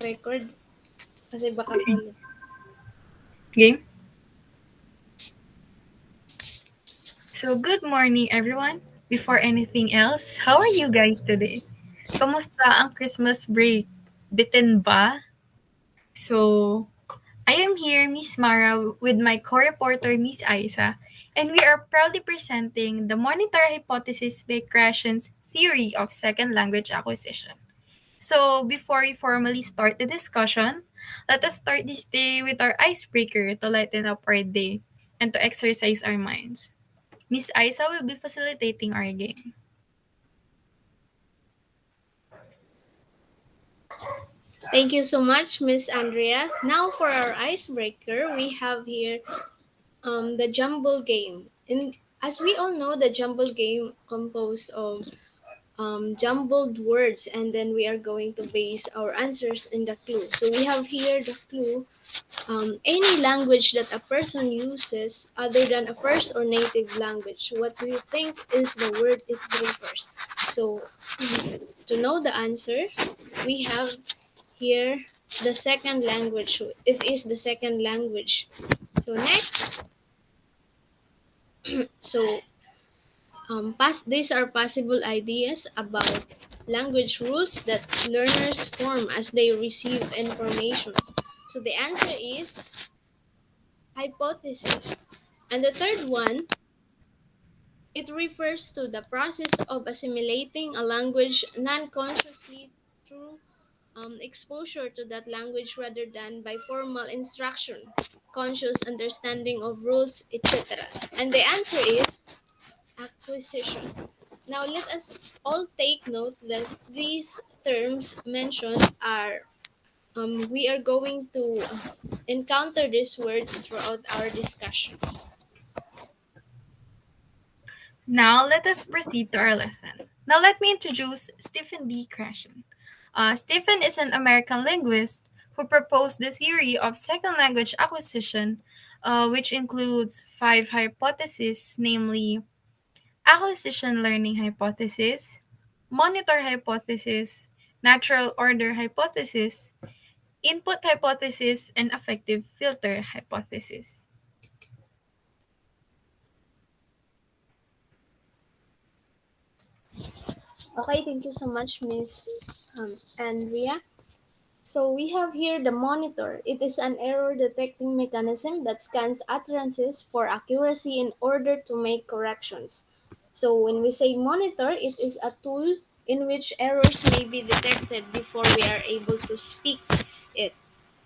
Record kasi baka ulit. Game. So, good morning, everyone. Before anything else, how are you guys today? Kamusta ang Christmas break? Bitin ba? So, I am here, Miss Mara, with my co-reporter, Miss Isa, and we are proudly presenting the monitor hypothesis by Krashen's theory of second language acquisition. So, before we formally start the discussion, let us start this day with our icebreaker to lighten up our day and to exercise our minds. Miss Isa will be facilitating our game. Thank you so much, Miss Andrea. Now for our icebreaker, we have here the jumble game. As we all know, the jumble game composed of jumbled words, and then we are going to base our answers in the clue. So we have here the clue. Any language that a person uses other than a first or native language. What do you think is the word it refers? So, to know the answer, we have here the second language. It is the second language. So next, so these are possible ideas about language rules that learners form as they receive information. So the answer is hypothesis. And the third one, it refers to the process of assimilating a language non-consciously through exposure to that language rather than by formal instruction, conscious understanding of rules, etc. And the answer is acquisition. Now let us all take note that these terms mentioned are we are going to encounter these words throughout our discussion. Now, let us proceed to our lesson. Now, let me introduce Stephen B. Krashen. Stephen is an American linguist who proposed the theory of second language acquisition, which includes five hypotheses, namely acquisition learning hypothesis, monitor hypothesis, natural order hypothesis, input hypothesis, and affective filter hypothesis. Okay, thank you so much, Miss Andrea. So we have here the monitor. It is an error detecting mechanism that scans utterances for accuracy in order to make corrections. So when we say monitor, it is a tool in which errors may be detected before we are able to speak it.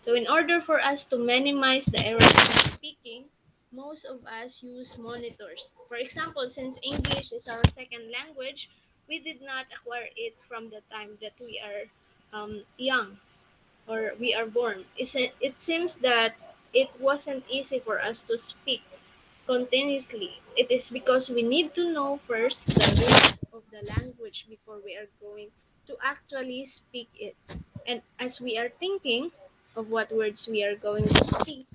So in order for us to minimize the errors in speaking, most of us use monitors. For example, since English is our second language, we did not acquire it from the time that we are young or we are born. It seems that it wasn't easy for us to speak continuously. It is because we need to know first the roots of the language before we are going to actually speak it. And as we are thinking of what words we are going to speak,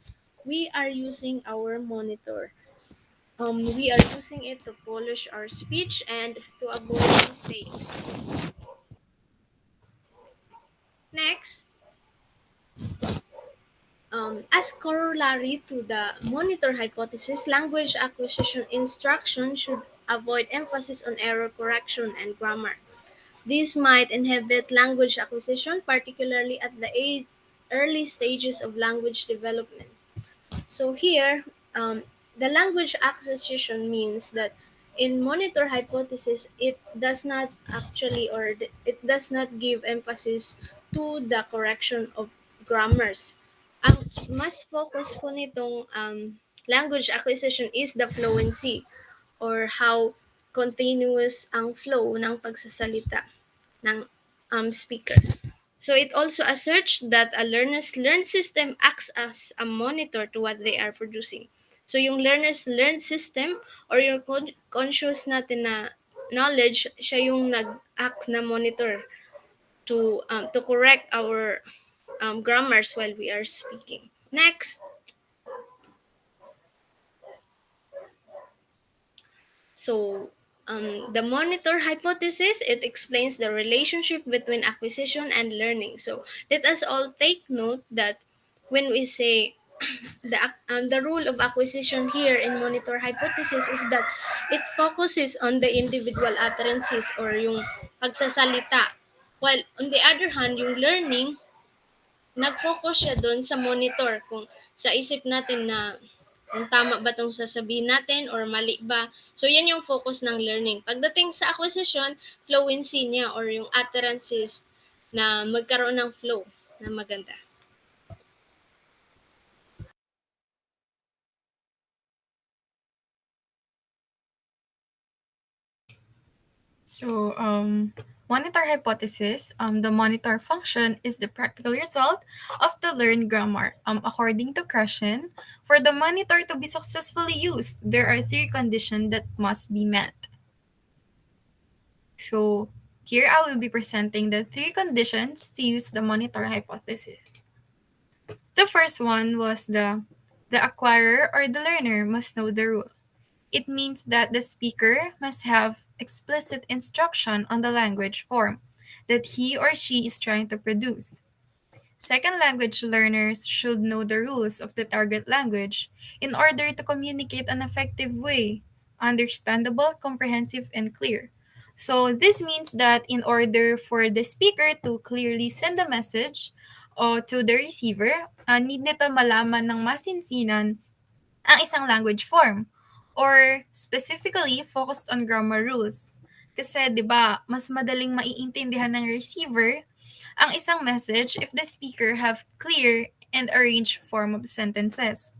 we are using our monitor. We are using it to polish our speech and to avoid mistakes. Next, as corollary to the monitor hypothesis, language acquisition instruction should avoid emphasis on error correction and grammar. This might inhibit language acquisition, particularly at the early stages of language development. So here, the language acquisition means that in monitor hypothesis, it does not actually it does not give emphasis to the correction of grammars. Ang mas focus po nitong language acquisition is the fluency or how continuous ang flow ng pagsasalita ng speaker. So it also asserts that a learner's learn system acts as a monitor to what they are producing. So yung learner's learn system or yung conscious natin na knowledge, siya yung nag-act na monitor to correct our grammars while we are speaking. Next, so The monitor hypothesis, it explains the relationship between acquisition and learning. So let us all take note that when we say the rule of acquisition here in monitor hypothesis is that it focuses on the individual utterances or yung pagsasalita. While on the other hand, yung learning, nag-focus siya doon sa monitor kung sa isip natin na kung tama ba itong sasabihin natin or mali ba. So, yan yung focus ng learning. Pagdating sa acquisition, fluency niya or yung utterances na magkaroon ng flow na maganda. So, monitor hypothesis, the monitor function is the practical result of the learned grammar. According to Krashen, for the monitor to be successfully used, there are three conditions that must be met. So, here I will be presenting the three conditions to use the monitor hypothesis. The first one was the acquirer or the learner must know the rule. It means that the speaker must have explicit instruction on the language form that he or she is trying to produce. Second language learners should know the rules of the target language in order to communicate an effective way, understandable, comprehensive, and clear. So this means that in order for the speaker to clearly send a message to the receiver, need nito malaman ng masinsinan ang isang language form or specifically focused on grammar rules. Kasi 'di ba, mas madaling maiintindihan ng receiver ang isang message if the speaker have clear and arranged form of sentences.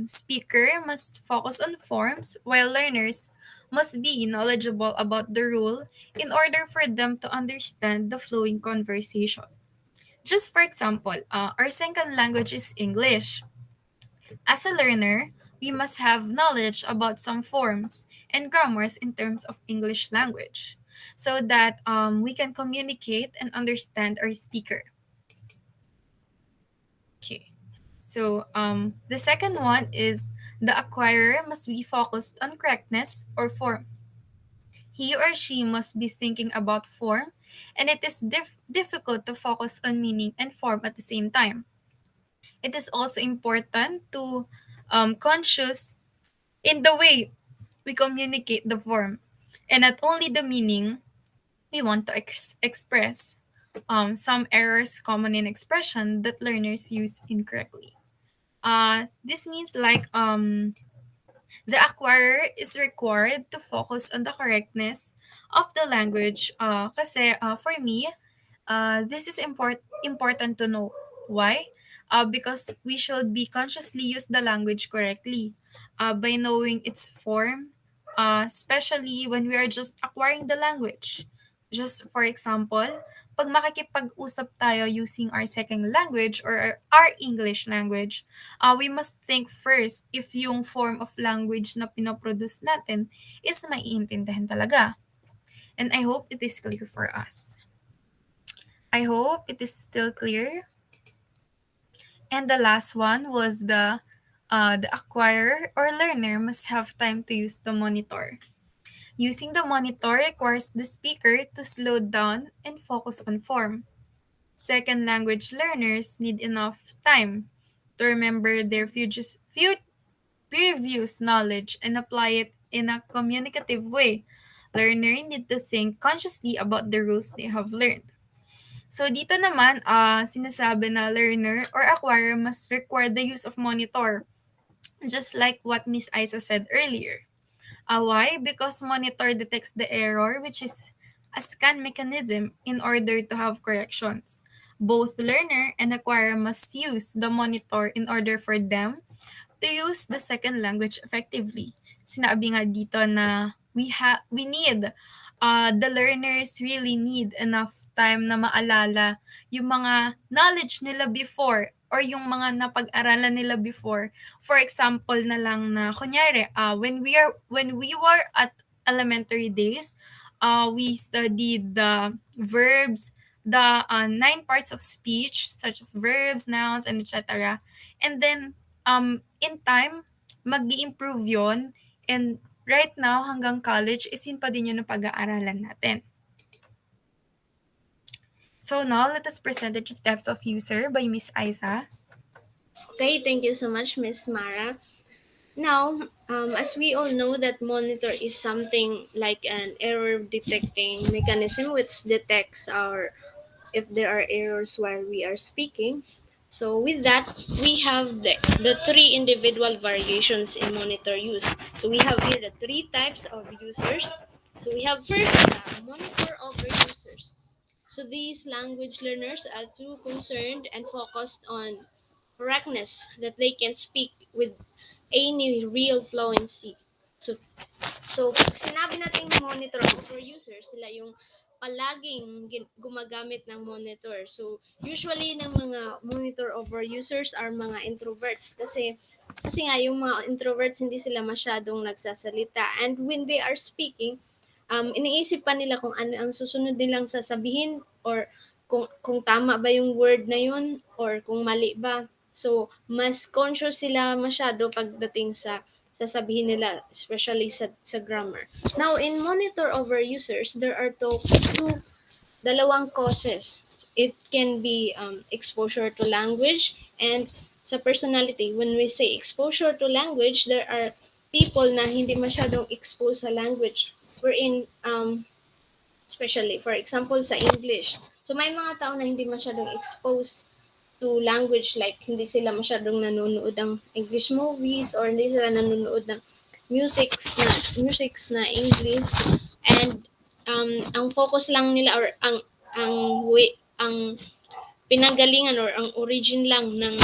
Speaker must focus on forms while learners must be knowledgeable about the rule in order for them to understand the flowing conversation. Just for example, our second language is English. As a learner, we must have knowledge about some forms and grammars in terms of English language so that we can communicate and understand our speaker. Okay. So the second one is the acquirer must be focused on correctness or form. He or she must be thinking about form, and it is difficult to focus on meaning and form at the same time. It is also important to conscious in the way we communicate the form and not only the meaning we want to express. Some errors common in expression that learners use incorrectly. This means like the acquirer is required to focus on the correctness of the language. Kasi for me, this is important to know. Why? Because we should be consciously use the language correctly by knowing its form, especially when we are just acquiring the language. Just for example, pag makikipag-usap tayo using our second language or our English language, we must think first if yung form of language na pinoproduce natin is maiintindihan talaga. And I hope it is clear for us. I hope it is still clear. And the last one was the acquirer or learner must have time to use the monitor. Using the monitor requires the speaker to slow down and focus on form. Second language learners need enough time to remember their previous knowledge and apply it in a communicative way. Learners need to think consciously about the rules they have learned. So dito naman, sinasabi na learner or acquirer must require the use of monitor, just like what Miss Isa said earlier. Why? Because monitor detects the error, which is a scan mechanism in order to have corrections. Both learner and acquirer must use the monitor in order for them to use the second language effectively. Sinabi nga dito na we need the learners really need enough time na maalala yung mga knowledge nila before or yung mga napag-aralan nila before. For example na lang na kunyari when we were at elementary days, we studied the verbs, the nine parts of speech such as verbs, nouns, and etc. And then in time, mag improve yon and Right now, hanggang college, isin pa din yun ang pag-aaralan natin. So now, let us present the types of user by Miss Isa. Okay, thank you so much, Miss Mara. Now, as we all know that monitor is something like an error detecting mechanism which detects our if there are errors while we are speaking. So with that, we have the three individual variations in monitor use. So we have here the three types of users. So we have first the monitor over users. So these language learners are too concerned and focused on correctness that they can speak with any real fluency. So pag sinabi nating monitor for users, sila yung palaging gumagamit ng monitor. So, usually ng mga monitor over users are mga introverts kasi nga yung mga introverts hindi sila masyadong nagsasalita and when they are speaking, iniisip pa nila kung ano ang susunod nilang sasabihin or kung tama ba yung word na yun or kung mali ba. So, mas conscious sila masyado pagdating sa sasabihin nila, especially sa grammar. Now, in monitor over users, there are dalawang causes. It can be exposure to language and sa personality. When we say exposure to language, there are people na hindi masyadong exposed sa language. Wherein, especially, for example, sa English. So, may mga tao na hindi masyadong exposed to language like hindi sila masyadong nanonood ng English movies or hindi sila nanonood ng musics na English and ang focus lang nila or ang pinanggalingan or ang origin lang ng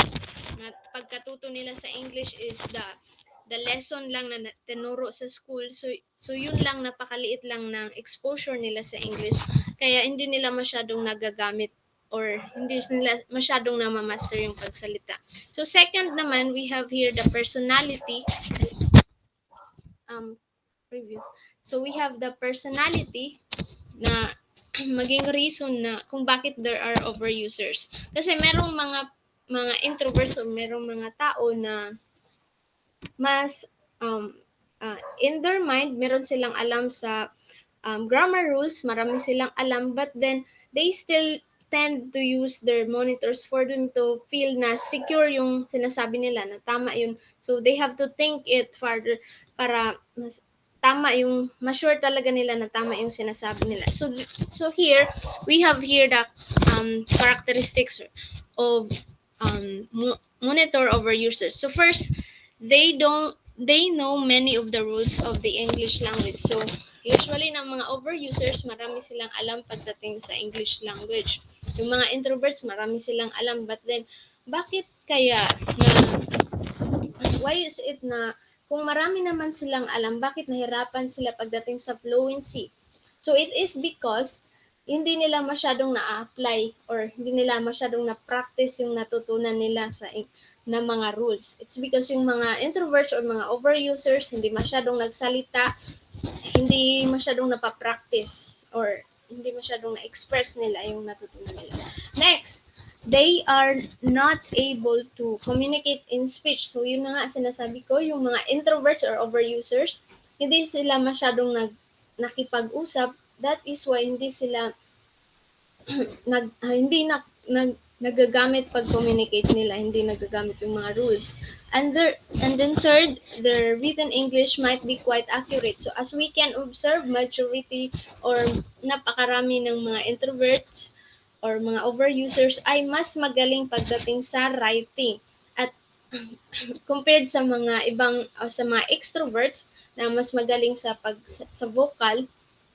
na pagkatuto nila sa English is the lesson lang na tinuro sa school. So yun lang, napakaliit lang ng exposure nila sa English. Kaya hindi nila masyadong nagagamit or hindi nila masyadong namamaster yung pagsalita. So second naman, we have here the personality um previous. So we have the personality na maging reason na kung bakit there are overusers. Kasi merong mga introverts o merong mga tao na mas in their mind meron silang alam sa grammar rules, marami silang alam, but then they still tend to use their monitors for them to feel na secure yung sinasabi nila na tama yun. So they have to think it further para mas tama yung ma-sure talaga nila na tama yung sinasabi nila. So here we have here the characteristics of monitor over users. So first, they know many of the rules of the English language. So usually ng mga overusers, marami silang alam pagdating sa English language. Yung mga introverts, marami silang alam. But then, bakit kaya na, why is it na, kung marami naman silang alam, bakit nahirapan sila pagdating sa fluency? So it is because, hindi nila masyadong na-apply or hindi nila masyadong na-practice yung natutunan nila na mga rules. It's because yung mga introverts or mga overusers, hindi masyadong nagsalita, hindi masyadong napapractice or hindi masyadong na-express nila yung natutunan nila. Next, they are not able to communicate in speech. So yun na nga sinasabi ko, yung mga introverts or overusers, hindi sila masyadong nakipag-usap. That is why hindi sila hindi nagagamit pag communicate nila, hindi nagagamit yung mga rules. And then third, their written English might be quite accurate. So as we can observe, majority or napakarami ng mga introverts or mga overusers ay mas magaling pagdating sa writing at compared sa mga ibang sa mga extroverts na mas magaling sa vocal,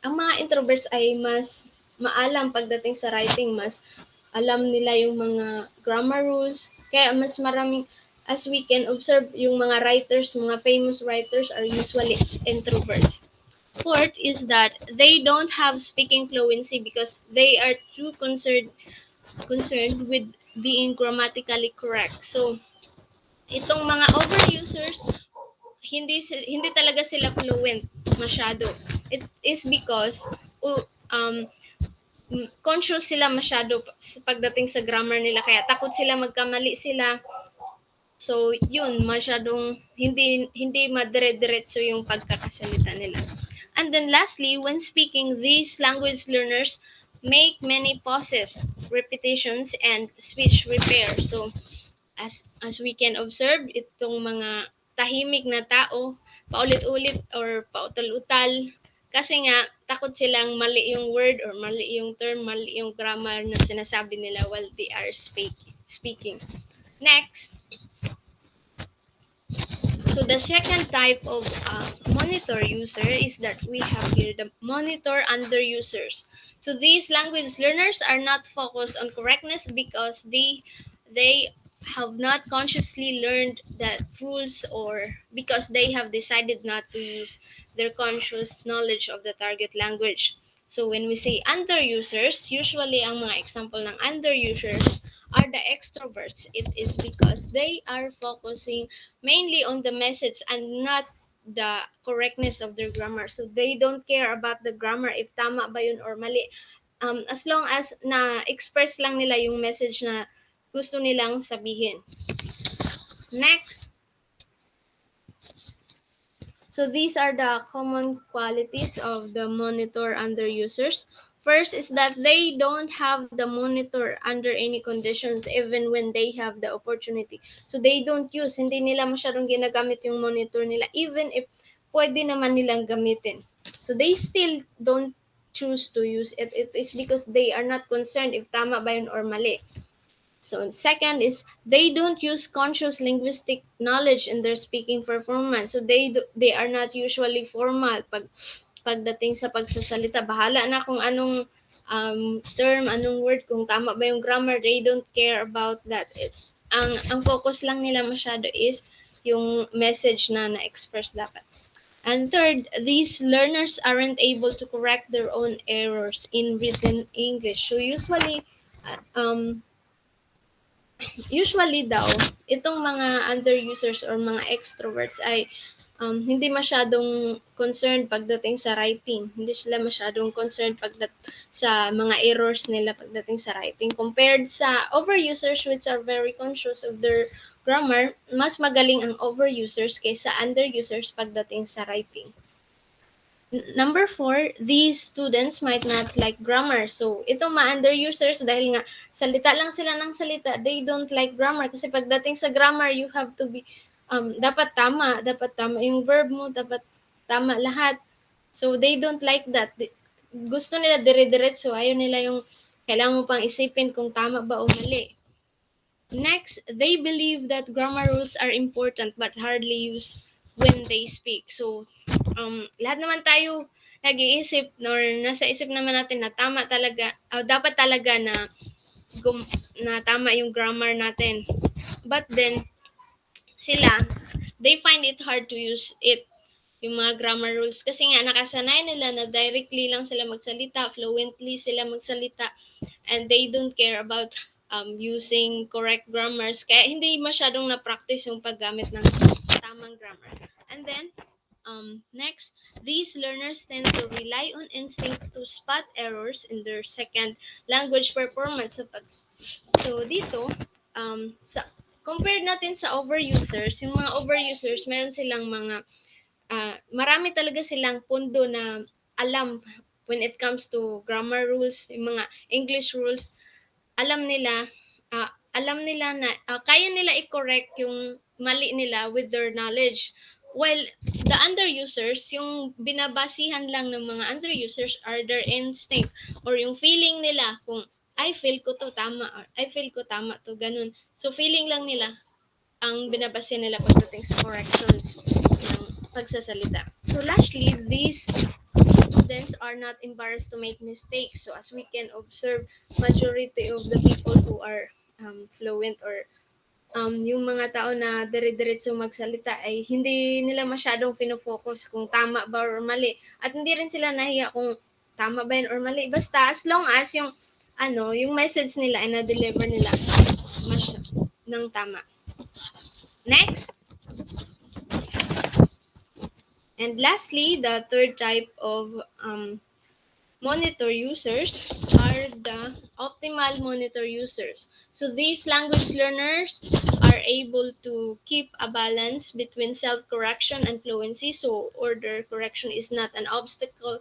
ang mga introverts ay mas maalam pagdating sa writing, mas alam nila yung mga grammar rules. Kaya mas maraming, as we can observe, yung mga writers, mga famous writers are usually introverts. Fourth is that they don't have speaking fluency because they are too concerned with being grammatically correct. So, itong mga overusers, hindi talaga sila fluent masyado. It is because um, conscious sila masyado pagdating sa grammar nila kaya takot sila magkamali sila So, yun, masyadong hindi madire-diretso yung pagkakasalita nila. And then lastly, when speaking, these language learners make many pauses, repetitions, and speech repair. So, as we can observe, itong mga tahimik na tao, paulit-ulit or pautal-utal, kasi nga takot silang mali yung word or mali yung term, mali yung grammar na sinasabi nila while they are speaking. Next, so the second type of monitor user is that we have here the monitor under users. So these language learners are not focused on correctness because they have not consciously learned that rules or because they have decided not to use their conscious knowledge of the target language. So when we say under users, usually ang mga example ng under users are the extroverts. It is because they are focusing mainly on the message and not the correctness of their grammar. So they don't care about the grammar if tama ba yun or mali. As long as na-express lang nila yung message na gusto nilang sabihin. Next, so these are the common qualities of the monitor under users. First is that they don't have the monitor under any conditions even when they have the opportunity. So they don't use, hindi nila masyadong ginagamit yung monitor nila even if pwede naman nilang gamitin. So they still don't choose to use it. It is because they are not concerned if tama ba yun or mali. So second is they don't use conscious linguistic knowledge in their speaking performance. So they are not usually formal pagdating sa pagsasalita. Bahala na kung anong term, anong word, kung tama ba yung grammar, they don't care about that. Ang focus lang nila masyado is yung message na na-express dapat. And third, these learners aren't able to correct their own errors in written English. So usually daw, itong mga under users or mga extroverts ay hindi masyadong concerned pagdating sa writing. Hindi sila masyadong concerned sa mga errors nila pagdating sa writing. Compared sa overusers which are very conscious of their grammar, mas magaling ang overusers kaysa underusers pagdating sa writing. Number four, these students might not like grammar. So, itong mga under users, dahil nga salita lang sila ng salita, they don't like grammar. Kasi pagdating sa grammar, you have to be, dapat tama yung verb mo, dapat tama lahat. So, they don't like that. Gusto nila dire-diretso, ayaw nila yung kailangan mo pang isipin kung tama ba o mali. Next, they believe that grammar rules are important but hardly used when they speak. So, lahat naman tayo nag-iisip or nasa isip naman natin na tama talaga, dapat talaga na tama yung grammar natin. But then, sila, they find it hard to use it, yung mga grammar rules. Kasi nga, nakasanay nila na directly lang sila magsalita, fluently sila magsalita, and they don't care about using correct grammars. Kaya hindi masyadong na-practice yung paggamit ng tamang grammar. And then, next, these learners tend to rely on instinct to spot errors in their second language performance. So dito, compared natin sa overusers, yung mga overusers, meron silang marami talaga silang pundo na alam when it comes to grammar rules, yung mga English rules, alam nila na kaya nila i-correct yung mali nila with their knowledge. While the underusers, yung binabasihan lang ng mga underusers are their instinct or yung feeling nila kung I feel ko to tama or I feel ko tama to ganun. So feeling lang nila ang binabase nila pagdating sa corrections ng pagsasalita. So lastly, these students are not embarrassed to make mistakes. So as we can observe, majority of the people who are fluent or yung mga tao na dire-diretso magsalita ay hindi nila masyadong fino-focus kung tama ba or mali. At hindi rin sila nahiya kung tama ba yun or mali. Basta as long as yung message nila ay na-deliver nila ng tama. Next. And lastly, the third type of monitor users are are the optimal monitor users. So these language learners are able to keep a balance between self-correction and fluency. So order correction is not an obstacle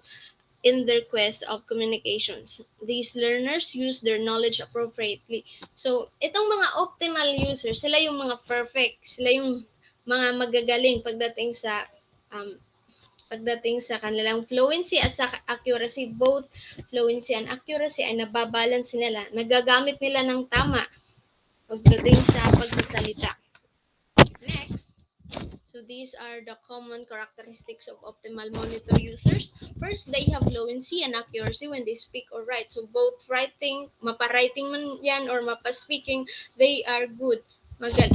in their quest of communications. These learners use their knowledge appropriately. So, itong mga optimal users, sila yung mga perfect, sila yung mga magagaling um, pagdating sa kanilang fluency at sa accuracy. Both fluency and accuracy ay nababalance nila. Nagagamit nila ng tama pagdating sa pagsasalita. Next, so these are the common characteristics of optimal monitor users. First, they have fluency and accuracy when they speak or write. So both writing, mapa-writing man yan or mapa-speaking, they are good. Magal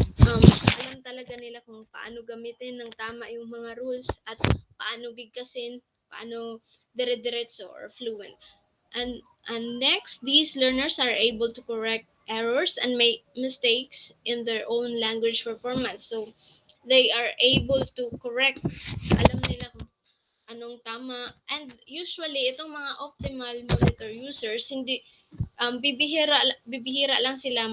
alam talaga nila kung paano gamitin ng tama yung mga rules at paano bigkasin, paano dire-diretso or fluent. And next, these learners are able to correct errors and make mistakes in their own language performance. So they are able to correct. Alam nila kung anong tama. And usually, itong mga optimal monitor users, hindi, bibihira lang sila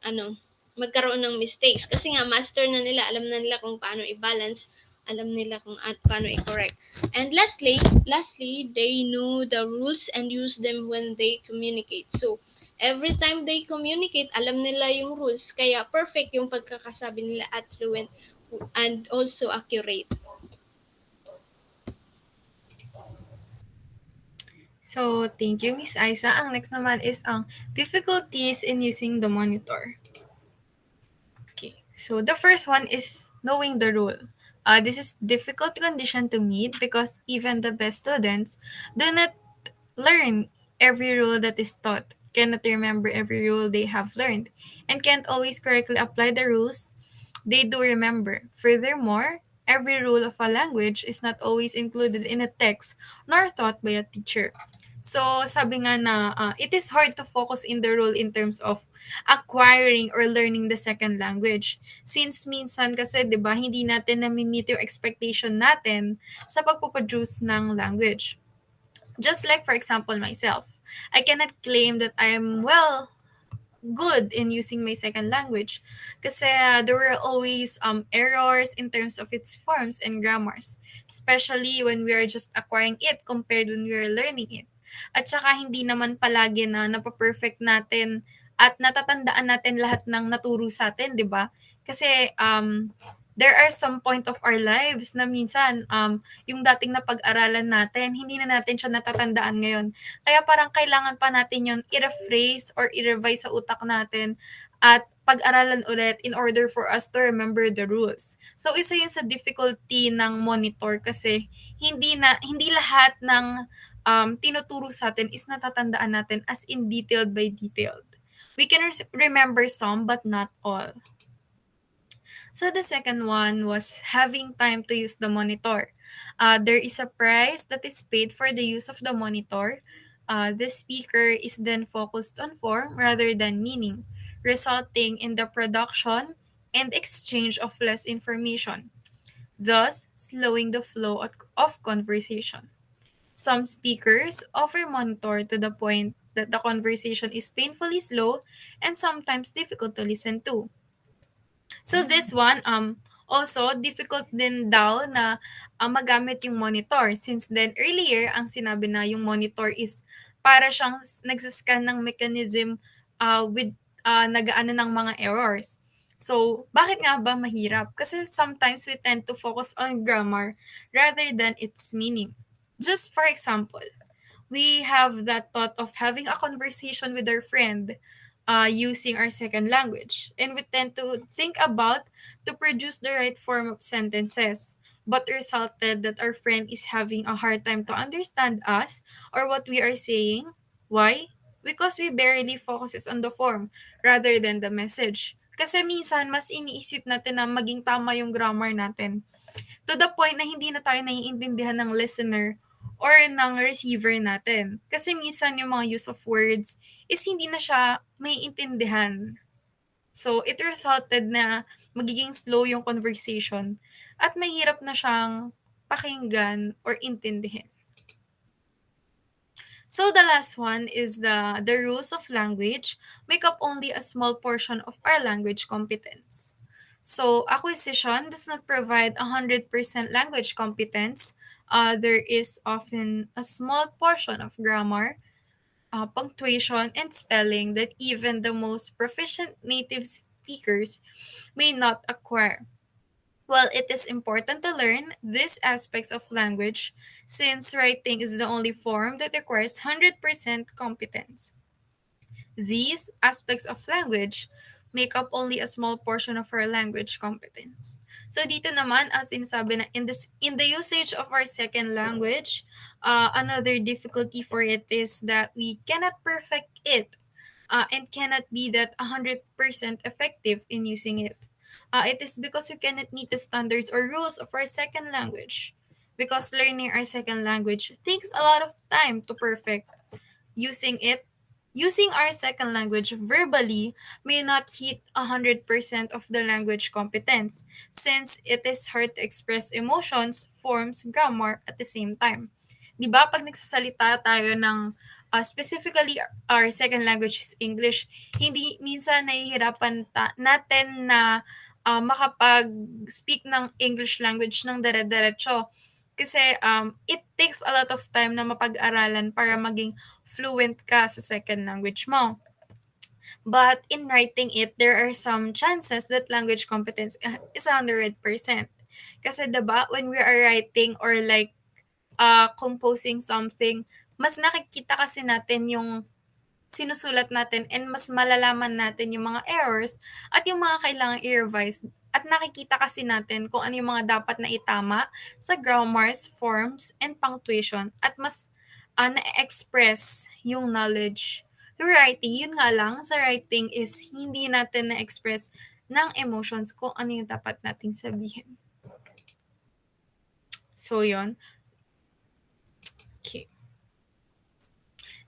ano, magkaroon ng mistakes. Kasi nga, master na nila, alam na nila kung paano i-balance, alam nila kung paano i-correct. And lastly, they know the rules and use them when they communicate. So, every time they communicate, alam nila yung rules, kaya perfect yung pagkakasabi nila at fluent and also accurate. So, thank you, Miss Isa. Ang next naman is ang difficulties in using the monitor. Okay, so the first one is knowing the rule. This is difficult condition to meet because even the best students do not learn every rule that is taught, cannot remember every rule they have learned, and can't always correctly apply the rules they do remember. Furthermore, every rule of a language is not always included in a text nor taught by a teacher. So, sabi nga na it is hard to focus in the role in terms of acquiring or learning the second language. Since minsan kasi, di ba, hindi natin nami-meet yung expectation natin sa pagpoproduce ng language. Just like, for example, myself, I cannot claim that I am good in using my second language kasi there were always errors in terms of its forms and grammars, especially when we are just acquiring it compared when we are learning it. At saka hindi naman palagi na napaperfect natin at natatandaan natin lahat ng naturo sa atin, di ba? Kasi there are some point of our lives na minsan yung dating napag-aralan natin, hindi na natin siya natatandaan ngayon. Kaya parang kailangan pa natin yun i-rephrase or i-revise sa utak natin at pag-aralan ulit in order for us to remember the rules. So isa yun sa difficulty ng monitor kasi hindi lahat ng tinuturo sa atin is natatandaan natin as in detailed by detailed. We can remember some but not all. So the second one was having time to use the monitor. There is a price that is paid for the use of the monitor. The speaker is then focused on form rather than meaning, resulting in the production and exchange of less information, thus slowing the flow of conversation. Some speakers offer monitor to the point that the conversation is painfully slow and sometimes difficult to listen to. So this one, also difficult din daw na magamit yung monitor since then earlier ang sinabi na yung monitor is para siyang nagsascan ng mechanism with nagaano ng mga errors. So, bakit nga ba mahirap? Kasi sometimes we tend to focus on grammar rather than its meaning. Just for example, we have that thought of having a conversation with our friend using our second language. And we tend to think about to produce the right form of sentences, but resulted that our friend is having a hard time to understand us or what we are saying. Why? Because we barely focuses on the form rather than the message. Kasi minsan, mas iniisip natin na maging tama yung grammar natin to the point na hindi na tayo naiintindihan ng listener or ng receiver natin. Kasi minsan yung mga use of words is hindi na siya maiintindihan. So, it resulted na magiging slow yung conversation at mahirap na siyang pakinggan or intindihin. So the last one is the rules of language make up only a small portion of our language competence. So acquisition does not provide 100% language competence. There is often a small portion of grammar, punctuation, and spelling that even the most proficient native speakers may not acquire. While it is important to learn these aspects of language, since writing is the only form that requires 100% competence. These aspects of language make up only a small portion of our language competence. So dito naman, as in sabi na in the usage of our second language, another difficulty for it is that we cannot perfect it and cannot be that 100% effective in using it. It is because we cannot meet the standards or rules of our second language. Because learning our second language takes a lot of time to perfect. Using it, using our second language verbally may not hit 100% of the language competence since it is hard to express emotions, forms, grammar at the same time. 'Di ba pag nagsasalita tayo ng specifically our second language is English, hindi minsan nahihirapan natin na makapag-speak ng English language ng dire-diretso. Kasi it takes a lot of time na mapag-aralan para maging fluent ka sa second language mo. But in writing it, there are some chances that language competence is 100%. Kasi 'di ba when we are writing or like composing something, mas nakikita kasi natin yung sinusulat natin and mas malalaman natin yung mga errors at yung mga kailangang i-revise at nakikita kasi natin kung ano yung mga dapat na itama sa grammars, forms, and punctuation at mas na-express yung knowledge through writing. Yun nga lang, sa writing is hindi natin na-express ng emotions kung ano yung dapat nating sabihin. So, yun. Okay.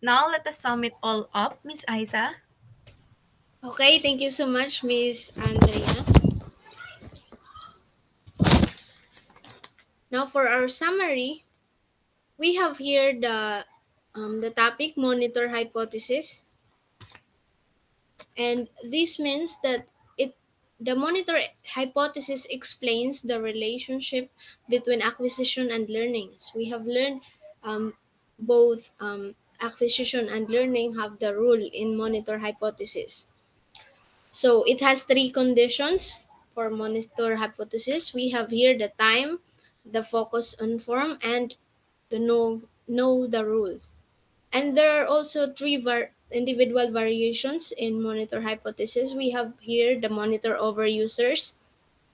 Now, let us sum it all up, Miss Isa. Okay, thank you so much, Miss Andrea. Now for our summary, we have here the topic monitor hypothesis, and this means that it the monitor hypothesis explains the relationship between acquisition and learning. So we have learned both acquisition and learning have the rule in monitor hypothesis. So it has three conditions for monitor hypothesis. We have here the time, the focus on form, and the know the rule. And there are also three individual variations in monitor hypothesis. We have here the monitor over users,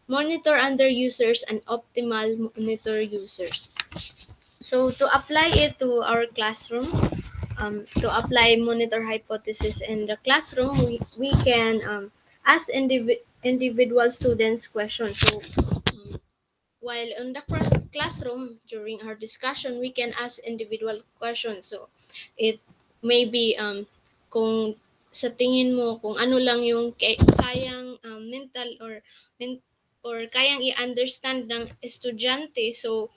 monitor under users, and optimal monitor users. So to apply it to our classroom, to apply monitor hypothesis in the classroom, we can ask individual students questions. So while in the classroom during our discussion, we can ask individual questions. So it may be kung sa tingin mo kung ano lang yung kayang mental or kayang i-understand ng estudyante. So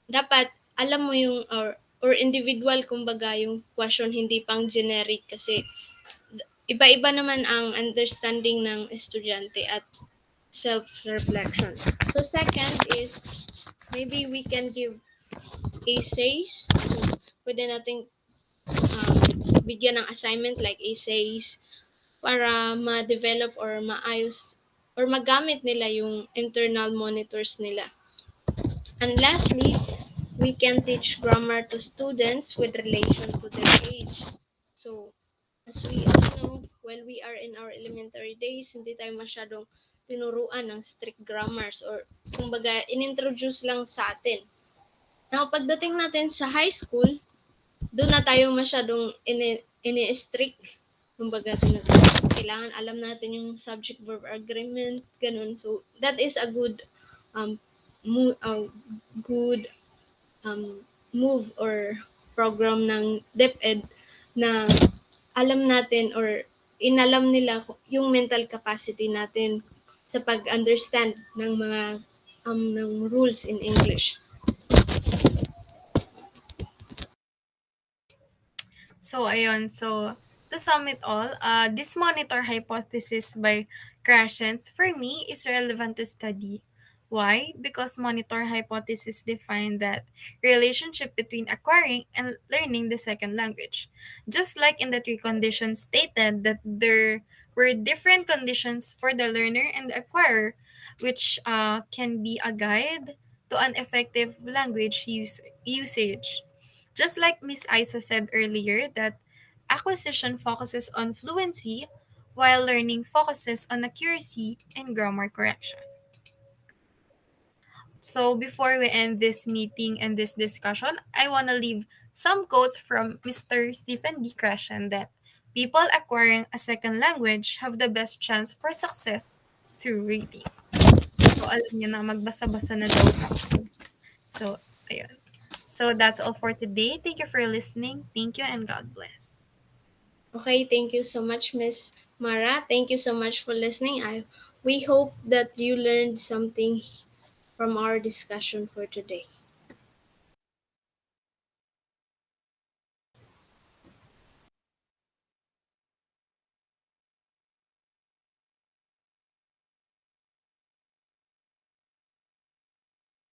dapat alam mo yung or individual kumbaga yung question, hindi pang generic kasi iba-iba naman ang understanding ng estudyante at self-reflection. So second is maybe we can give essays. So pwede nating um, bigyan ng assignment like essays para ma-develop or maayos or magamit nila yung internal monitors nila. And lastly, we can teach grammar to students with relation to their age. So, as we all know, while we are in our elementary days, hindi tayo masyadong tinuruan ng strict grammars or kumbaga inintroduce lang sa atin. Now, pagdating natin sa high school, doon na tayo masyadong ini-strict. Kumbaga, kailangan alam natin yung subject-verb agreement, ganun. So, that is a good um, good move or program ng DepEd na alam natin or inalam nila yung mental capacity natin sa pag-understand ng mga ng rules in English. So, ayun. So, to sum it all, this monitor hypothesis by Krashen, for me, is relevant to study. Why? Because monitor hypothesis define that relationship between acquiring and learning the second language. Just like in the three conditions stated that there were different conditions for the learner and the acquirer, which can be a guide to an effective language usage. Just like Miss Isa said earlier, that acquisition focuses on fluency while learning focuses on accuracy and grammar correction. So before we end this meeting and this discussion, I want to leave some quotes from Mr. Stephen D. Krashen that people acquiring a second language have the best chance for success through reading. So alam niyo na, magbasa-basa na daw tayo. So, ayun. So that's all for today. Thank you for listening. Thank you and God bless. Okay, thank you so much, Miss Mara. Thank you so much for listening. We hope that you learned something from our discussion for today.